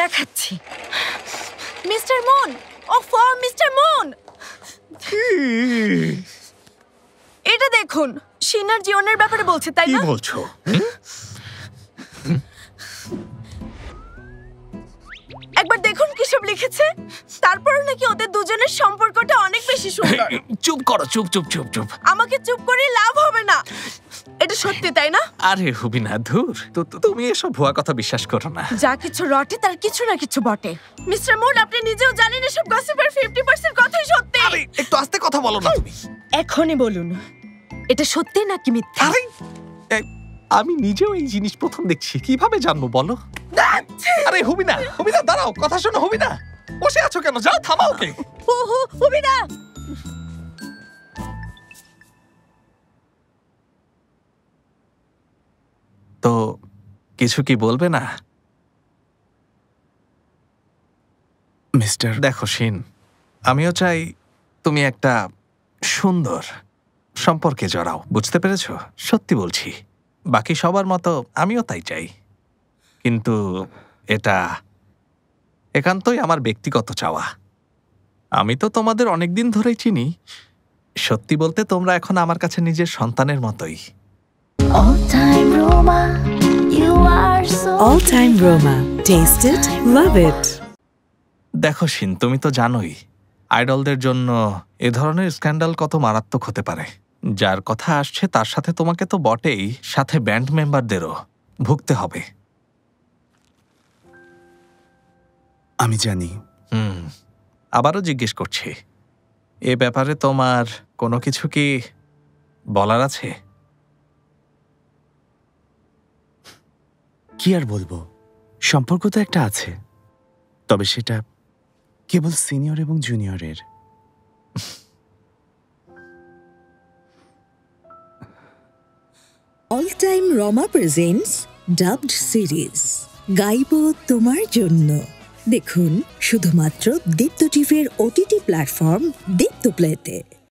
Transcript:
দেখাচ্ছি। Mister moon, mister moon, এটা দেখুন, শিনার জীবনের ব্যাপারে বলছে, তাই না? কি বলছো? একবার দেখুন কি সব লিখেছে। তারপর নাকি ওদের দুজনের সম্পর্কটা অনেক বেশি সুন্দর। চুপ করো, চুপ চুপ চুপ চুপ। আমাকে চুপ করে লাভ হবে না। এটা সত্যি, তাই না? আরে হুবিনা, ধুর, তুমি এসব ভুয়া কথা বিশ্বাস করো না। যা কিছু রটে তার কিছু না কিছু বটে। মিস্টার মুন, আপনি নিজেও জানেন এসব গসিপের 50% কথাই সত্যি। আরে একটু আস্তে কথা বলো না তুমি। এখনই বলুন, এটা সত্যি নাকি মিথ্যা? আরে আমি নিজেও এই জিনিস প্রথম দেখছি, কিভাবে জানবো বলো? আরে হুবিনা, হুবিনা দাঁড়াও, কথা শোনো। হুবিনা, বসে আছো কেন? যাও, থামাও ওকে। হুবিনা, তো কিছু কি বলবে না? মিস্টার, দেখো শিন, আমিও চাই তুমি একটা সুন্দর সম্পর্কে জড়াও, বুঝতে পেরেছো? সত্যি বলছি, বাকি সবার মতো আমিও তাই চাই, কিন্তু এটা একান্তই আমার ব্যক্তিগত চাওয়া। আমি তো তোমাদের অনেকদিন ধরেই চিনি। সত্যি বলতে তোমরা এখন আমার কাছে নিজের সন্তানের মতোই। All Time Roma. Taste it, love it. দেখো শিন, তুমি তো জানোই আইডলদের জন্য এ ধরনের স্ক্যান্ডাল কত মারাত্মক হতে পারে। যার কথা আসছে তার সাথে তোমাকে তো বটেই, সাথে ব্যান্ড মেম্বারদেরও ভুগতে হবে। আমি জানি। আবারও জিজ্ঞেস করছি, এ ব্যাপারে তোমার কোনো কিছু কি বলার আছে? কি আর বলবো, সম্পর্ক তো একটা আছে, তবে সেটা কেবল সিনিয়র এবং জুনিয়রের। All Time Roma presents dubbed series. গাইবো তোমার জন্য। দেখুন শুধুমাত্র দীপ্ত টিভির OTT প্ল্যাটফর্ম দীপ্ত প্লেতে।